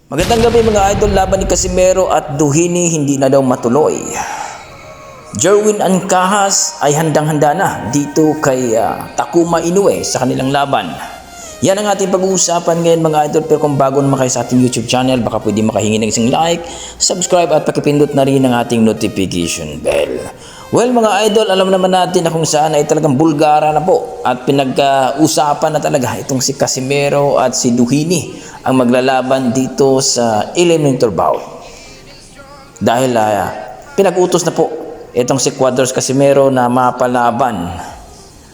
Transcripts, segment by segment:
Magandang gabi mga idol, laban ni Casimero at Duhini hindi na daw matuloy. Jerwin Ancahas ay handang-handa na dito kay Takuma Inoue sa kanilang laban. Yan ang ating pag-uusapan ngayon mga idol, pero kung bago naman kayo sa ating YouTube channel, baka pwede makahingi ng isang like, subscribe at pakipindot na rin ang ating notification bell. Well mga idol, alam naman natin na kung saan ay talagang bulgara na po at pinag-usapan na talaga itong si Casimero at si Duhini ang maglalaban dito sa eliminator bout. Dahil pinag-utos na po itong si Cuadros Casimero na mapalaban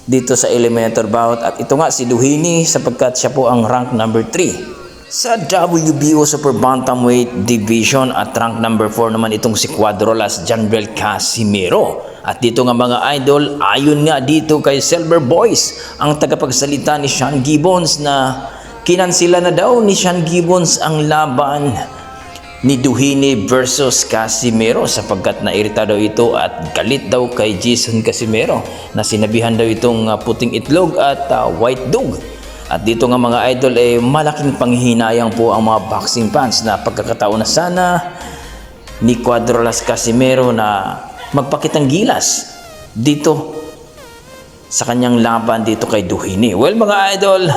dito sa eliminator bout, at ito nga si Duhini sapagkat siya po ang rank number 3 sa WBO Super Bantamweight Division at rank number 4 naman itong si Cuadros Janriel Casimero. At dito nga mga idol, ayon nga dito kay Silver Boys, ang tagapagsalita ni Sean Gibbons, na kinansila na daw ni Sean Gibbons ang laban ni Duhini versus Casimero sapagkat nairita daw ito at galit daw kay Jason Casimero na sinabihan daw itong puting itlog at white dog. At dito nga mga idol malaking panghihinayang po ang mga boxing fans na pagkakataon na sana ni Cuadros Casimero na magpakitang gilas dito sa kanyang laban dito kay Duhini. Well mga idol,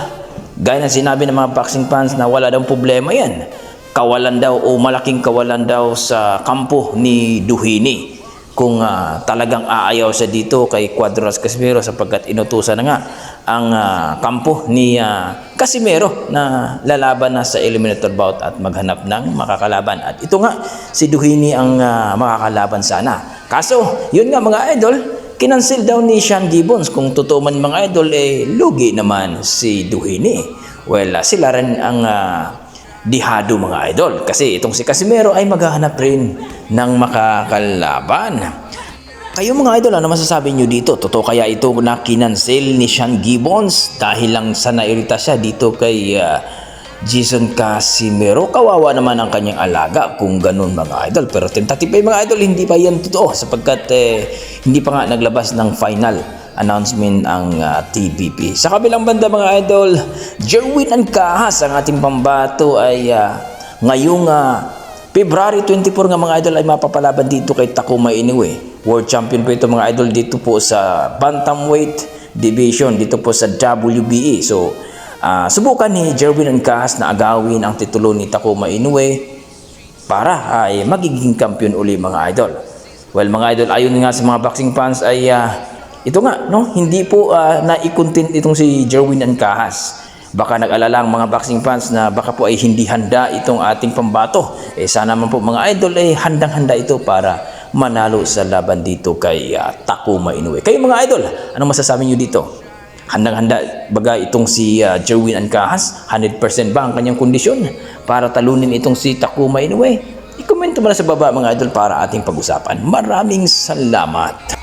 gaya ng sinabi ng mga boxing fans na wala daw problema yan. Kawalan daw o malaking kawalan daw sa kampo ni Duhini kung talagang aayaw siya dito kay Cuadros Casimero sapagkat inutusan na nga ang kampo ni Casimero na lalaban na sa eliminator bout at maghanap ng makakalaban. At ito nga si Duhini ang makakalaban sana. Kaso yun nga mga idol, kinansil daw ni Sean Gibbons. Kung totoo man mga idol, lugi naman si Duhini. Well, sila rin ang dihado mga idol kasi itong si Casimero ay maghahanap rin ng makakalaban. Kayo mga idol, ano masasabi nyo dito? Totoo kaya ito na kinansil ni Sean Gibbons dahil lang sa nairita siya dito kay Jason Casimero? Kawawa naman ang kanyang alaga kung ganun mga idol. Pero tentative mga idol, hindi pa yan totoo sapagkat hindi pa nga naglabas ng final announcement ang TBP. Sa kabilang banda mga idol, Jerwin Ancahas ang ating pambato ay ngayong February 24 nga mga idol ay mapapalaban dito kay Takuma Inoue. World champion po ito mga idol dito po sa Bantamweight Division dito po sa WBA. So subukan ni Jerwin Ancahas na agawin ang titulo ni Takuma Inoue para ay magiging kampiyon uli mga idol. Well mga idol, ayon nga sa mga boxing fans ay ito nga, no, hindi po na-content itong si Jerwin Ancahas. Baka nag-alala ang mga boxing fans na baka po ay hindi handa itong ating pambato. Sana man po mga idol handang-handa ito para manalo sa laban dito kay Takuma Inoue. Kayo mga idol, ano masasabi nyo dito? Handang-handa baga itong si Jerwin Ancahas? 100% ba ang kanyang kondisyon para talunin itong si Takuma Inoue? I-comment mo na sa baba mga idol para ating pag-usapan. Maraming salamat.